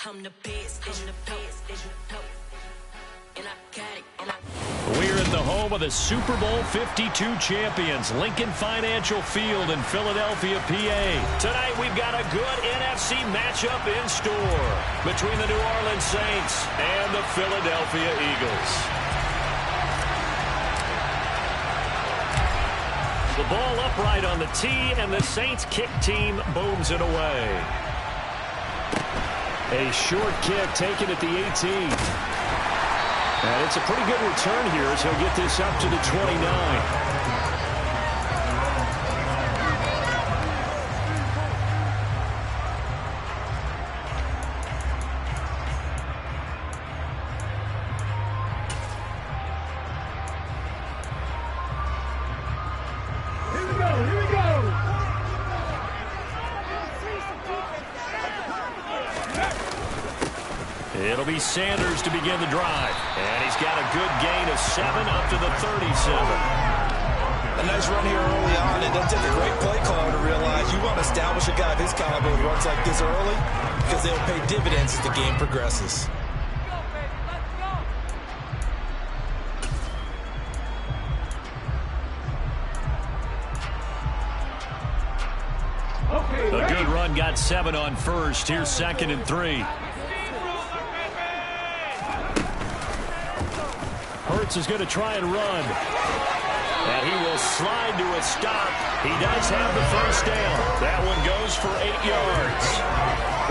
We're in the home of the Super Bowl 52 champions, Lincoln Financial Field in Philadelphia, PA. Tonight we've got a good NFC matchup in store between the New Orleans Saints and the Philadelphia Eagles. The ball upright on the tee, and the Saints kick team booms it away. A short kick taken at the 18. And it's a pretty good return here as he'll get this up to the 29. It'll be Sanders to begin the drive. And he's got a good gain of 7 up to the 37. A nice run here early on. It doesn't take a great play caller to realize you want to establish a guy of his caliber with runs like this early because they'll pay dividends as the game progresses. A good run got 7 on first. Here's 2nd and 3. Hurts is going to try and run. And he will slide to a stop. He does have the first down. That one goes for 8 yards.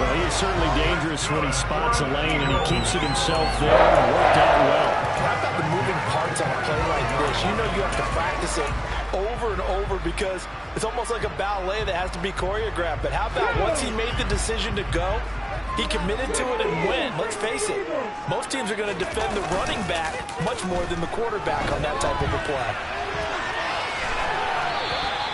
Well, he is certainly dangerous when he spots a lane, and he keeps it himself there and worked out well. How about the moving parts on a play like this? You know you have to practice it over and over because it's almost like a ballet that has to be choreographed. But how about once he made the decision to go, he committed to it and went. Let's face it, most teams are going to defend the running back much more than the quarterback on that type of a play.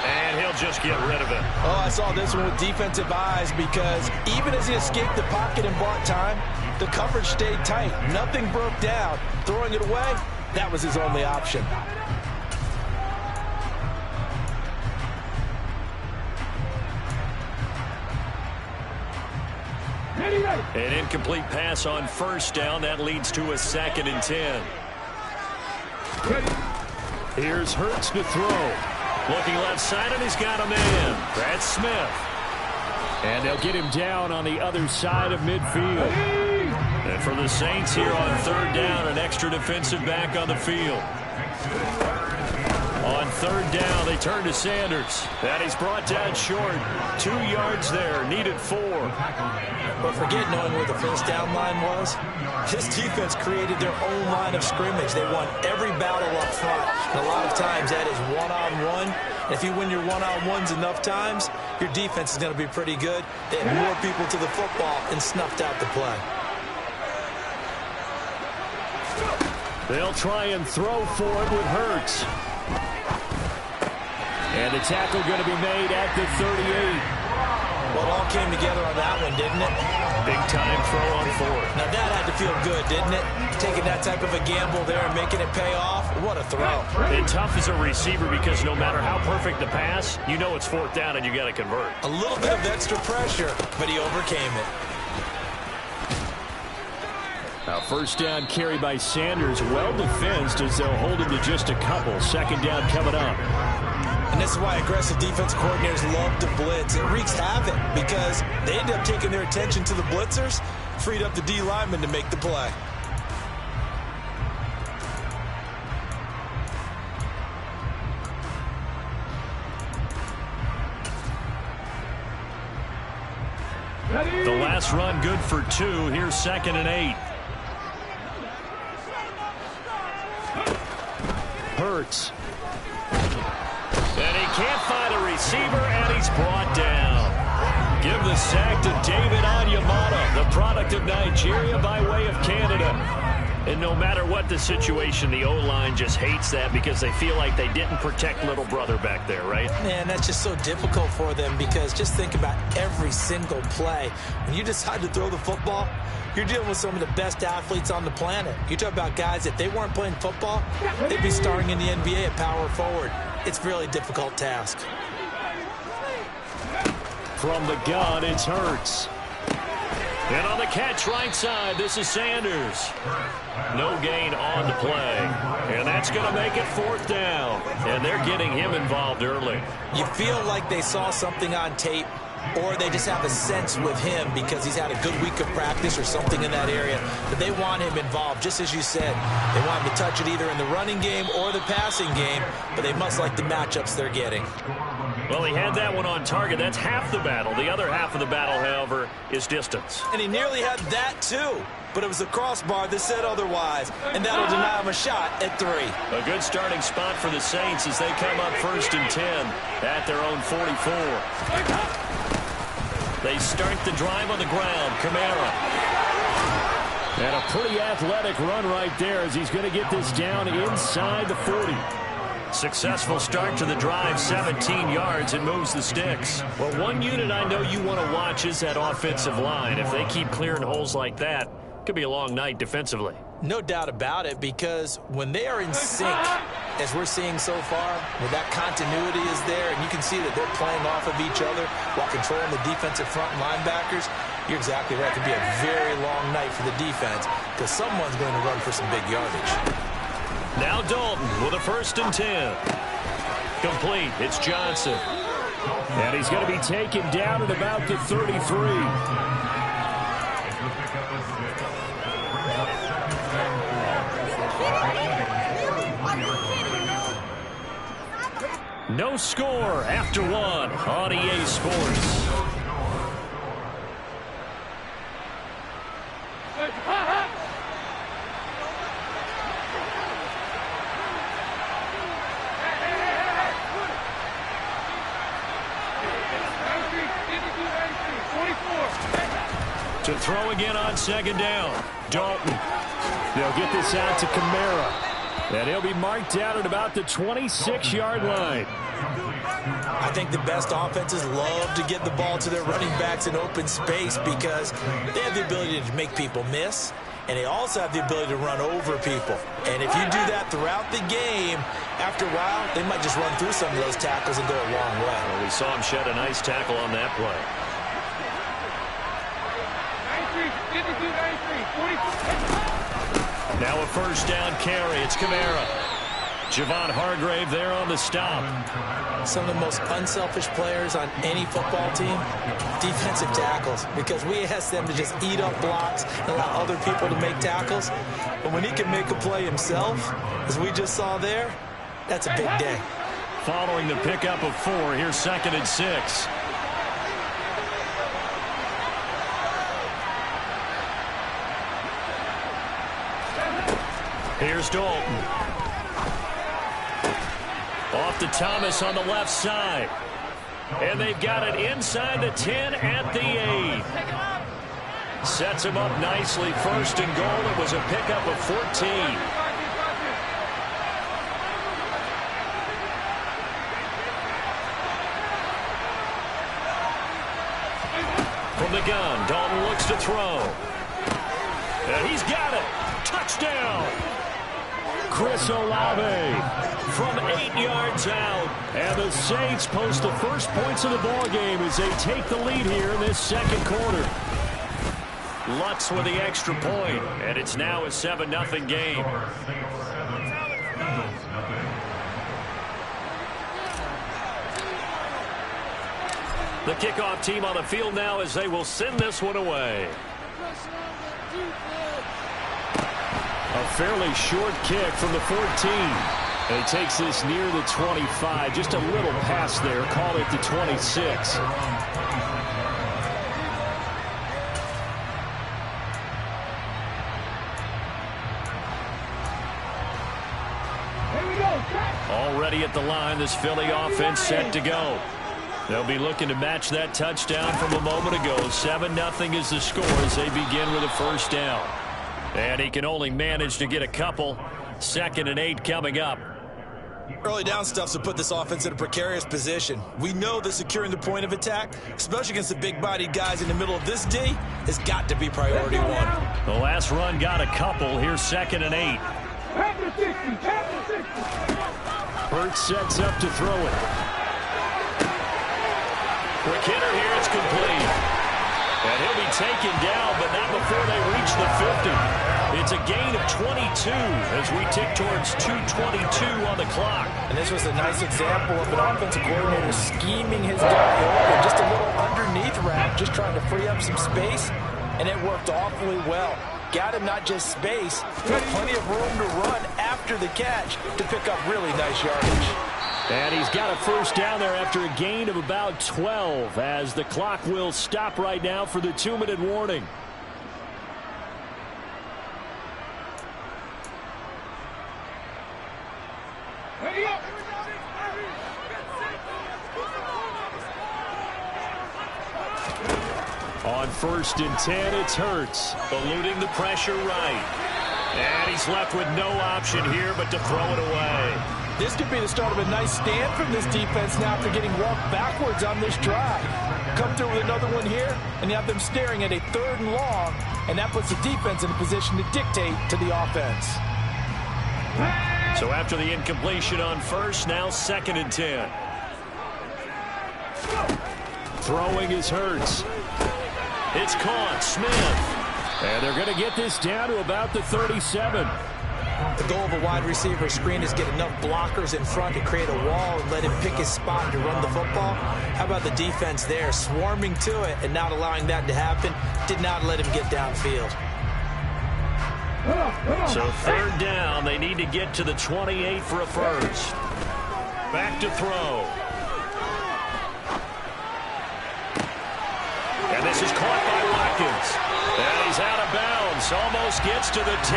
And he'll just get rid of it. Oh, I saw this one with defensive eyes because even as he escaped the pocket and bought time, the coverage stayed tight. Nothing broke down. Throwing it away, that was his only option. An incomplete pass on first down. That leads to a 2nd and 10. Here's Hurts to throw. Looking left side, and he's got a man. Brad Smith. And they'll get him down on the other side of midfield. And for the Saints here on 3rd down, an extra defensive back on the field. On 3rd down, they turn to Sanders. And he's brought down short. 2 yards there, needed 4. But forget knowing where the first down line was. This defense created their own line of scrimmage. They won every battle up front. And a lot of times that is one-on-one. If you win your one-on-ones enough times, your defense is going to be pretty good. They had more people to the football and snuffed out the play. They'll try and throw for it with Hurts. And the tackle going to be made at the 38. Well, it all came together on that one, didn't it? Big-time throw on 4th. Now, that had to feel good, didn't it? Taking that type of a gamble there and making it pay off. What a throw. And tough as a receiver because no matter how perfect the pass, you know it's 4th down and you got to convert. A little bit of extra pressure, but he overcame it. Now, first down carry by Sanders. Well defensed as they'll hold him to just a couple. 2nd down coming up. And this is why aggressive defense coordinators love to blitz. It wreaks havoc because they end up taking their attention to the blitzers, freed up the D lineman to make the play. The last run good for 2. Here's 2nd and 8. Hurts. And he can't find a receiver, and he's brought down. Give the sack to David Onyemata, the product of Nigeria by way of Canada. And no matter what the situation, the O-line just hates that because they feel like they didn't protect little brother back there, right? Man, that's just so difficult for them because just think about every single play. When you decide to throw the football, you're dealing with some of the best athletes on the planet. You talk about guys, if they weren't playing football, they'd be starring in the NBA at power forward. It's a really difficult task. From the gun, it's Hurts. And on the catch right side, this is Sanders. No gain on the play. And that's going to make it 4th down. And they're getting him involved early. You feel like they saw something on tape, or they just have a sense with him because he's had a good week of practice or something in that area that they want him involved. Just as you said, they want him to touch it either in the running game or the passing game, but they must like the matchups they're getting. Well, he had that one on target. That's half the battle. The other half of the battle, however, is distance. And he nearly had that, too. But it was the crossbar that said otherwise, and that'll deny him a shot at 3. A good starting spot for the Saints as they come up 1st and 10 at their own 44. They start the drive on the ground. Kamara. And a pretty athletic run right there as he's going to get this down inside the 40. Successful start to the drive, 17 yards, and moves the sticks. Well, one unit I know you want to watch is that offensive line. If they keep clearing holes like that, it could be a long night defensively. No doubt about it, because when they are in sync, as we're seeing so far, when that continuity is there, and you can see that they're playing off of each other while controlling the defensive front linebackers, you're exactly right. It could be a very long night for the defense because someone's going to run for some big yardage. Now Dalton with a 1st and 10. Complete. It's Johnson. And he's going to be taken down at about the 33. No score after 1 on EA Sports. To throw again on 2nd down. Dalton. They'll get this out to Kamara. And he'll be marked down at about the 26-yard line. I think the best offenses love to get the ball to their running backs in open space because they have the ability to make people miss, and they also have the ability to run over people. And if you do that throughout the game, after a while, they might just run through some of those tackles and go a long way. Well, we saw him shed a nice tackle on that play. Now a 1st down carry. It's Kamara. Javon Hargrave there on the stop. Some of the most unselfish players on any football team, defensive tackles, because we ask them to just eat up blocks and allow other people to make tackles. But when he can make a play himself, as we just saw there, that's a big day. Following the pickup of 4, here's 2nd and 6. Here's Dalton. Off to Thomas on the left side. And they've got it inside the 10 at the 8. Sets him up nicely. 1st and goal. It was a pickup of 14. From the gun, Dalton looks to throw. And he's got it. Touchdown. Chris Olave from 8 yards out. And the Saints post the first points of the ball game as they take the lead here in this 2nd quarter. Lutz with the extra point, and it's now a 7-0 game. The kickoff team on the field now as they will send this one away. A fairly short kick from the 14. And he takes this near the 25. Just a little pass there. Call it the 26. Already at the line, this Philly offense set to go. They'll be looking to match that touchdown from a moment ago. 7-0 is the score as they begin with a 1st down. And he can only manage to get a couple. 2nd and 8 coming up. Early down stuff's to put this offense in a precarious position. We know that securing the point of attack, especially against the big-bodied guys in the middle of this D, has got to be priority 1. The last run got a couple. Here's 2nd and 8. Hurts sets up to throw it. Quick hitter here. It's complete. And he'll be taken down, but not before they reach the 50. It's a gain of 22 as we tick towards 2:22 on the clock. And this was a nice example of an offensive coordinator scheming his guy open, just a little underneath route, just trying to free up some space, and it worked awfully well. Got him not just space, but plenty of room to run after the catch to pick up really nice yardage. And he's got a first down there after a gain of about 12 as the clock will stop right now for the 2-minute warning. On 1st and 10, it's Hurts, eluding the pressure right. And he's left with no option here but to throw it away. This could be the start of a nice stand from this defense now after getting walked backwards on this drive. Come through with another one here, and you have them staring at a 3rd and long, and that puts the defense in a position to dictate to the offense. So after the incompletion on 1st, now 2nd and 10. Throwing is Hurts. It's caught. Smith. And they're going to get this down to about the 37. The goal of a wide receiver screen is get enough blockers in front to create a wall and let him pick his spot to run the football. How about the defense there, swarming to it and not allowing that to happen? Did not let him get downfield. So 3rd down, they need to get to the 28 for a first. Back to throw. And this is caught by Watkins. And he's out of bounds. Almost gets to the 10.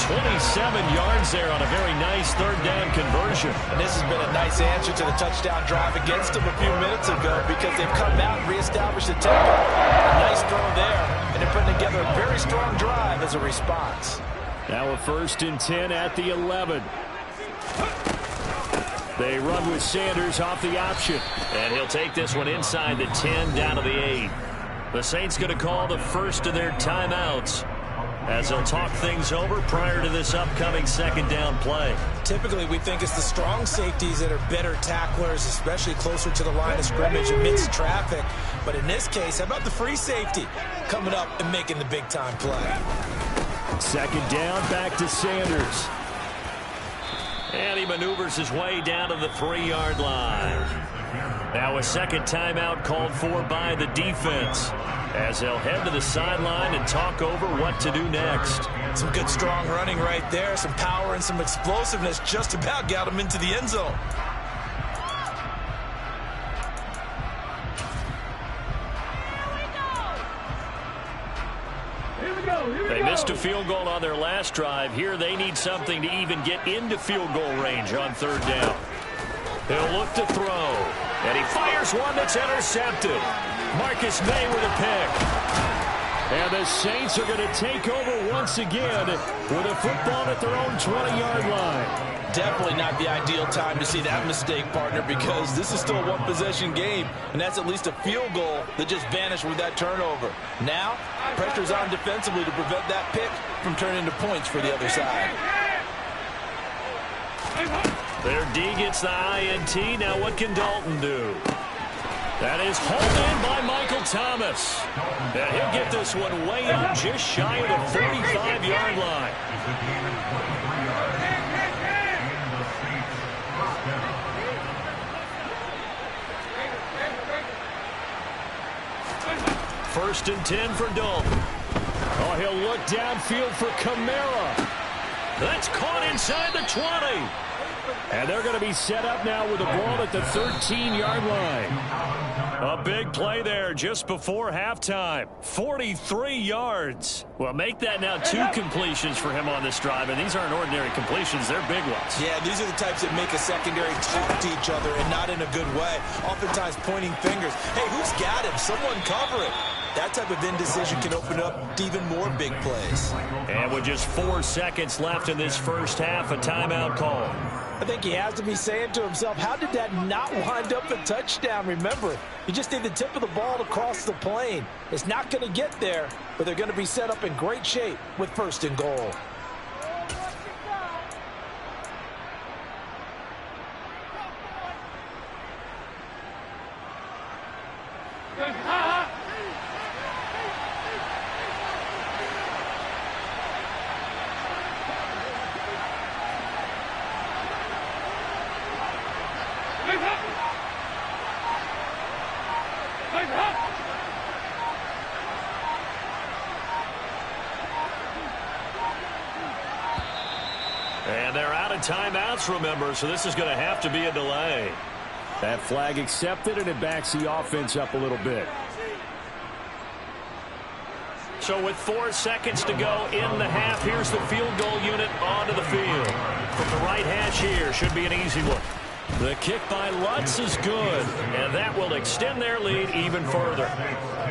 27 yards there on a very nice 3rd down conversion. And this has been a nice answer to the touchdown drive against them a few minutes ago because they've come out and reestablished the tempo. A nice throw there, and they're putting together a very strong drive as a response. Now a 1st and 10 at the 11. They run with Sanders off the option. And he'll take this one inside the 10 down to the 8. The Saints going to call the first of their timeouts as they'll talk things over prior to this upcoming 2nd down play. Typically, we think it's the strong safeties that are better tacklers, especially closer to the line of scrimmage amidst traffic. But in this case, how about the free safety coming up and making the big-time play? 2nd down, back to Sanders. And he maneuvers his way down to the 3-yard line. Now a 2nd timeout called for by the defense as they'll head to the sideline and talk over what to do next. Some good strong running right there, some power and some explosiveness just about got him into the end zone. They missed a field goal on their last drive. Here they need something to even get into field goal range on 3rd down. He'll look to throw. And he fires one that's intercepted. Marcus May with a pick. And the Saints are going to take over once again with a football at their own 20-yard line. Definitely not the ideal time to see that mistake, partner, because this is still a one-possession game, and that's at least a field goal that just vanished with that turnover. Now, pressure's on defensively to prevent that pick from turning into points for the other side. Their D gets the INT. Now what can Dalton do? That is hauled in by Michael Thomas. And he'll get this one way out just shy of the 45-yard line. First and 10 for Dalton. Oh, he'll look downfield for Kamara. That's caught inside the 20. And they're going to be set up now with the ball at the 13-yard line. A big play there just before halftime. 43 yards. Well, make that now 2 completions for him on this drive, and these aren't ordinary completions. They're big ones. Yeah, these are the types that make a secondary talk to each other, and not in a good way. Oftentimes pointing fingers. Hey, who's got him? Someone cover it. That type of indecision can open up to even more big plays. And with just 4 seconds left in this first half, a timeout call. I think he has to be saying to himself, how did that not wind up a touchdown? Remember, you just need the tip of the ball to cross the plane. It's not going to get there, but they're going to be set up in great shape with 1st and goal. And they're out of timeouts, remember, so this is going to have to be a delay. That flag accepted, and it backs the offense up a little bit. So with 4 seconds to go in the half, here's the field goal unit onto the field. From the right hash here, should be an easy one. The kick by Lutz is good, and that will extend their lead even further.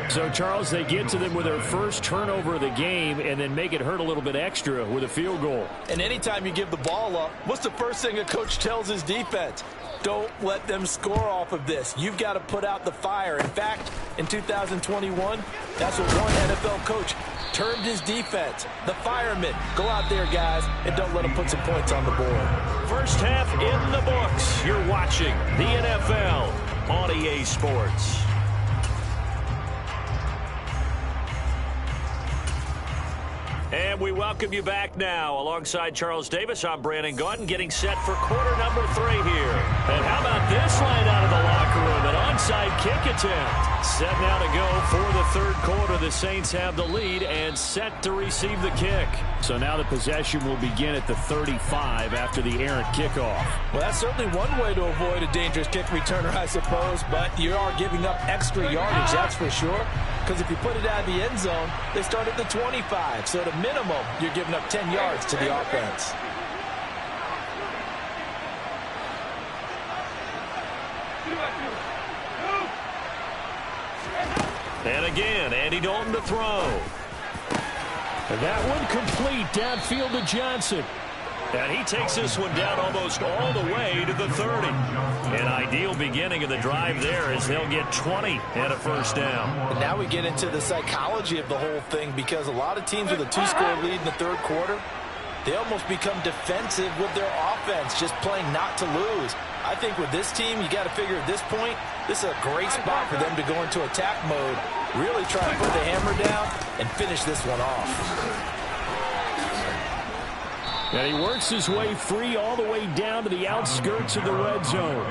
So, Charles, they get to them with their first turnover of the game and then make it hurt a little bit extra with a field goal. And anytime you give the ball up, what's the first thing a coach tells his defense? Don't let them score off of this. You've got to put out the fire. In fact, in 2021, that's what one NFL coach termed his defense. The firemen. Go out there, guys, and don't let them put some points on the board. First half in the books. You're watching the NFL on EA Sports. And we welcome you back now. Alongside Charles Davis, I'm Brandon Gaudin, getting set for quarter number 3 here. And how about this line out of the locker room? An onside kick attempt. Set now to go for the third quarter. The Saints have the lead and set to receive the kick. So now the possession will begin at the 35 after the errant kickoff. Well, that's certainly one way to avoid a dangerous kick returner, I suppose. But you are giving up extra yardage, that's for sure. Because if you put it out of the end zone, they start at the 25. So at a minimum, you're giving up 10 yards to the offense. And again, Andy Dalton to throw. And that one complete downfield to Johnson. And he takes this one down almost all the way to the 30. An ideal beginning of the drive there as they'll get 20 and a first down. And now we get into the psychology of the whole thing, because a lot of teams with a 2-score lead in the third quarter, they almost become defensive with their offense, just playing not to lose. I think with this team, you got to figure at this point, this is a great spot for them to go into attack mode, really try to put the hammer down and finish this one off. And he works his way free all the way down to the outskirts of the red zone.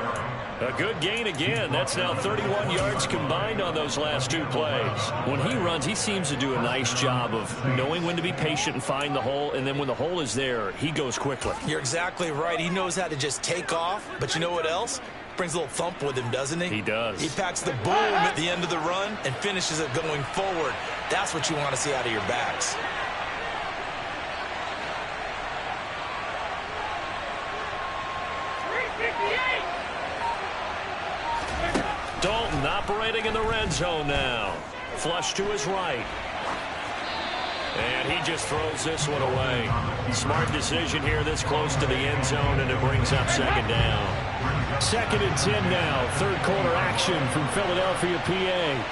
A good gain again. That's now 31 yards combined on those last 2 plays. When he runs, he seems to do a nice job of knowing when to be patient and find the hole, and then when the hole is there, he goes quickly. You're exactly right. He knows how to just take off, but you know what else? Brings a little thump with him, doesn't he? He does. He packs the boom at the end of the run and finishes it going forward. That's what you want to see out of your backs. Dalton operating in the red zone now. Flush to his right. And he just throws this one away. Smart decision here this close to the end zone, and it brings up second down. 2nd and 10 now. Third quarter action from Philadelphia, PA.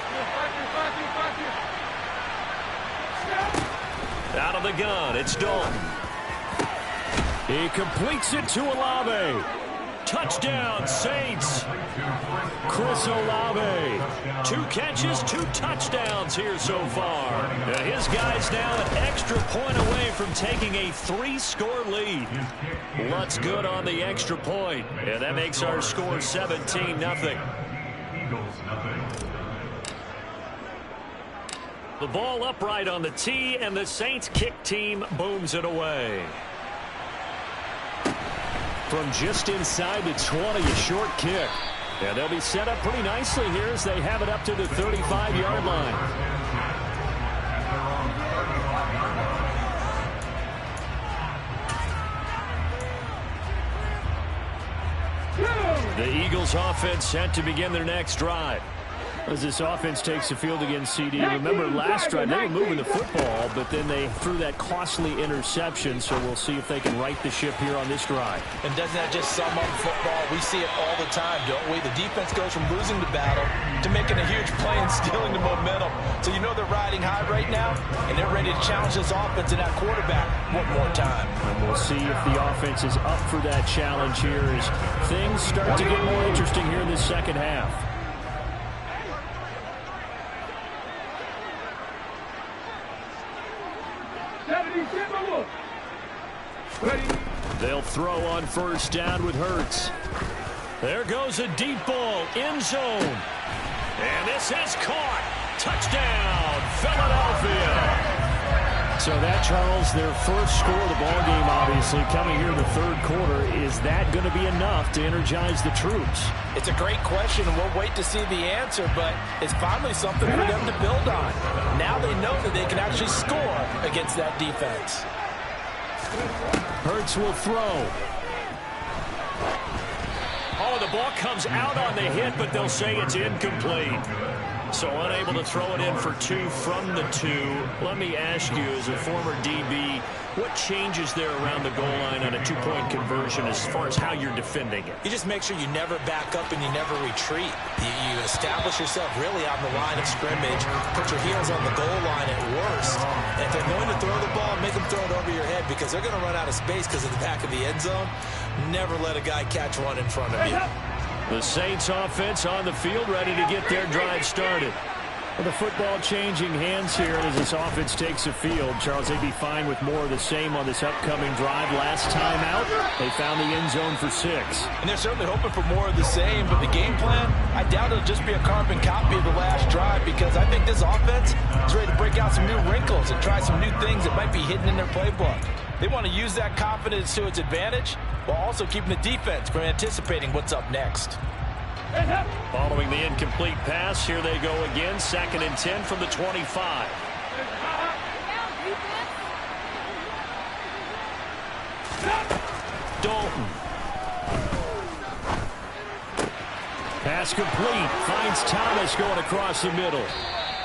Out of the gun, it's Dalton. He completes it to Olave. Touchdown, Saints. Chris Olave. 2 catches, 2 touchdowns here so far. And his guys now an extra point away from taking a 3-score lead. Lutz good on the extra point. And that makes our score 17-0. The ball upright on the tee, and the Saints kick team booms it away. From just inside the 20, a short kick. And they'll be set up pretty nicely here as they have it up to the 35-yard line. The Eagles offense set to begin their next drive. As this offense takes the field against CD, remember last drive they were moving the football, but then they threw that costly interception, so we'll see if they can right the ship here on this drive. And doesn't that just sum up football? We see it all the time, don't we? The defense goes from losing the battle to making a huge play and stealing the momentum. So you know they're riding high right now, and they're ready to challenge this offense and that quarterback one more time. And we'll see if the offense is up for that challenge here as things start to get more interesting here in this second half. They'll throw on first down with Hurts. There goes a deep ball, end zone. And this is caught. Touchdown, Philadelphia. So that, Charles, their first score of the ball game, obviously, coming here in the third quarter. Is that going to be enough to energize the troops? It's a great question, and we'll wait to see the answer, but it's finally something for them to build on. Now they know that they can actually score against that defense. Hurts will throw. Oh, the ball comes out on the hit, but they'll say it's incomplete. So unable to throw it in for 2 from the 2. Let me ask you, as a former DB, what changes there around the goal line on a 2-point conversion as far as how you're defending it? You just make sure you never back up and you never retreat. You establish yourself really on the line of scrimmage, put your heels on the goal line at worst. And if they're going to throw the ball, make them throw it over your head because they're going to run out of space because of the back of the end zone. Never let a guy catch one in front of you. The Saints offense on the field, ready to get their drive started. Well, the football changing hands here as this offense takes the field. Charles, they'd be fine with more of the same on this upcoming drive. Last time out, they found the end zone for 6. And they're certainly hoping for more of the same, but the game plan, I doubt it'll just be a carbon copy of the last drive because I think this offense is ready to break out some new wrinkles and try some new things that might be hidden in their playbook. They want to use that confidence to its advantage while also keeping the defense from anticipating what's up next. Following the incomplete pass, here they go again. 2nd and 10 from the 25. Dalton. Pass complete. Finds Thomas going across the middle.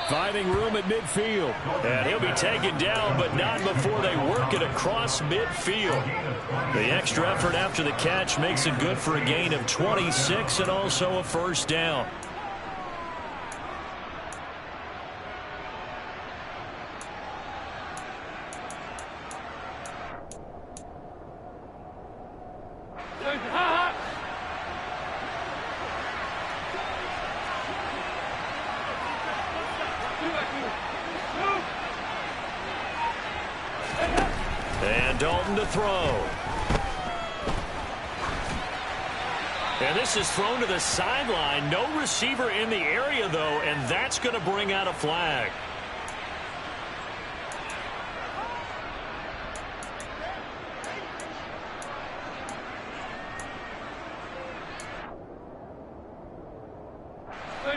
Finding room at midfield. And he'll be taken down, but not before they work it across midfield. The extra effort after the catch makes it good for a gain of 26 and also a first down. And Dalton to throw. And this is thrown to the sideline. No receiver in the area, though, and that's going to bring out a flag.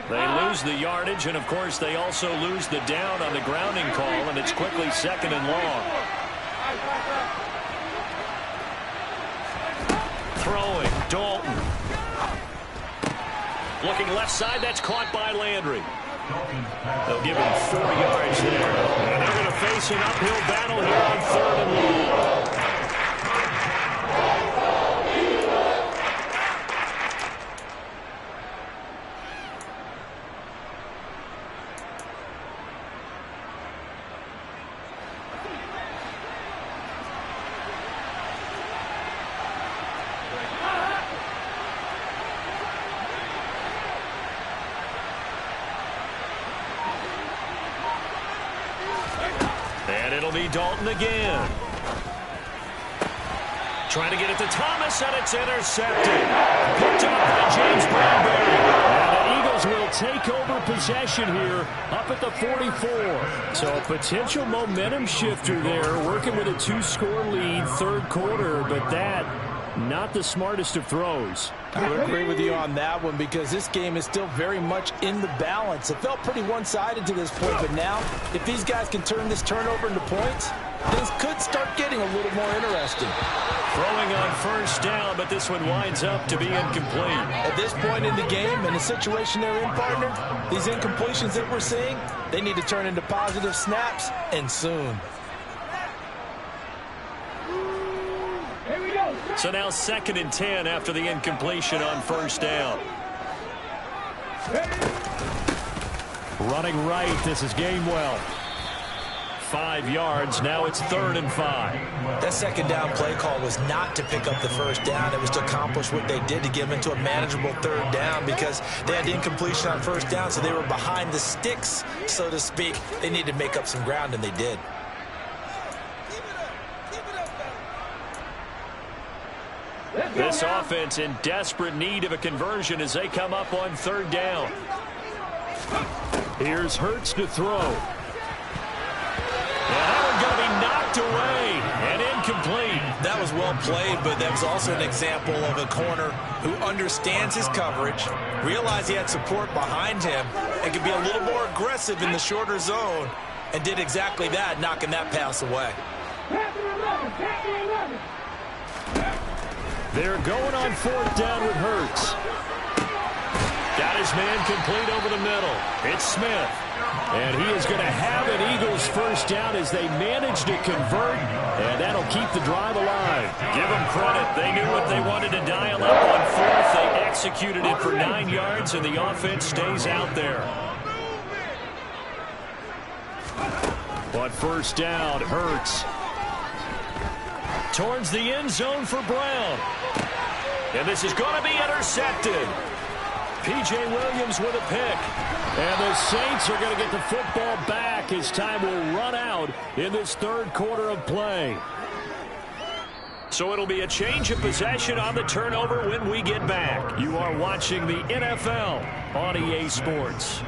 They lose the yardage, and, of course, they also lose the down on the grounding call, and it's quickly 2nd and long. Throwing, Dalton. Looking left side, that's caught by Landry. They'll give him 4 yards there. And they're going to face an uphill battle here on 3rd and long. And it'll be Dalton again. Trying to get it to Thomas, and it's intercepted. Picked up by James Bradbury. And the Eagles will take over possession here up at the 44. So a potential momentum shifter there, working with a 2-score lead, 3rd quarter, but that not the smartest of throws. I would agree with you on that one because this game is still very much in the balance. It felt pretty one-sided to this point, but now if these guys can turn this turnover into points, things could start getting a little more interesting. Throwing on 1st down, but this one winds up to be incomplete. At this point in the game, in the situation they're in, partner, these incompletions that we're seeing, they need to turn into positive snaps, and soon. So now 2nd and 10 after the incompletion on 1st down. Running right, this is Gainwell. 5 yards, now it's 3rd and 5. That 2nd down play call was not to pick up the 1st down. It was to accomplish what they did to give into a manageable 3rd down because they had incompletion on 1st down, so they were behind the sticks, so to speak. They needed to make up some ground, and they did. This offense in desperate need of a conversion as they come up on 3rd down. Here's Hurts to throw. And that one going to be knocked away and incomplete. That was well played, but that was also an example of a corner who understands his coverage, realized he had support behind him, and could be a little more aggressive in the shorter zone, and did exactly that, knocking that pass away. They're going on 4th down with Hurts. Got his man complete over the middle. It's Smith. And he is going to have an Eagles first down as they manage to convert, and that'll keep the drive alive. Give them credit. They knew what they wanted to dial up on 4th. They executed it for 9 yards, and the offense stays out there. But first down, Hurts. Towards the end zone for Brown. And this is going to be intercepted. P.J. Williams with a pick. And the Saints are going to get the football back as time will run out in this 3rd quarter of play. So it'll be a change of possession on the turnover when we get back. You are watching the NFL on EA Sports.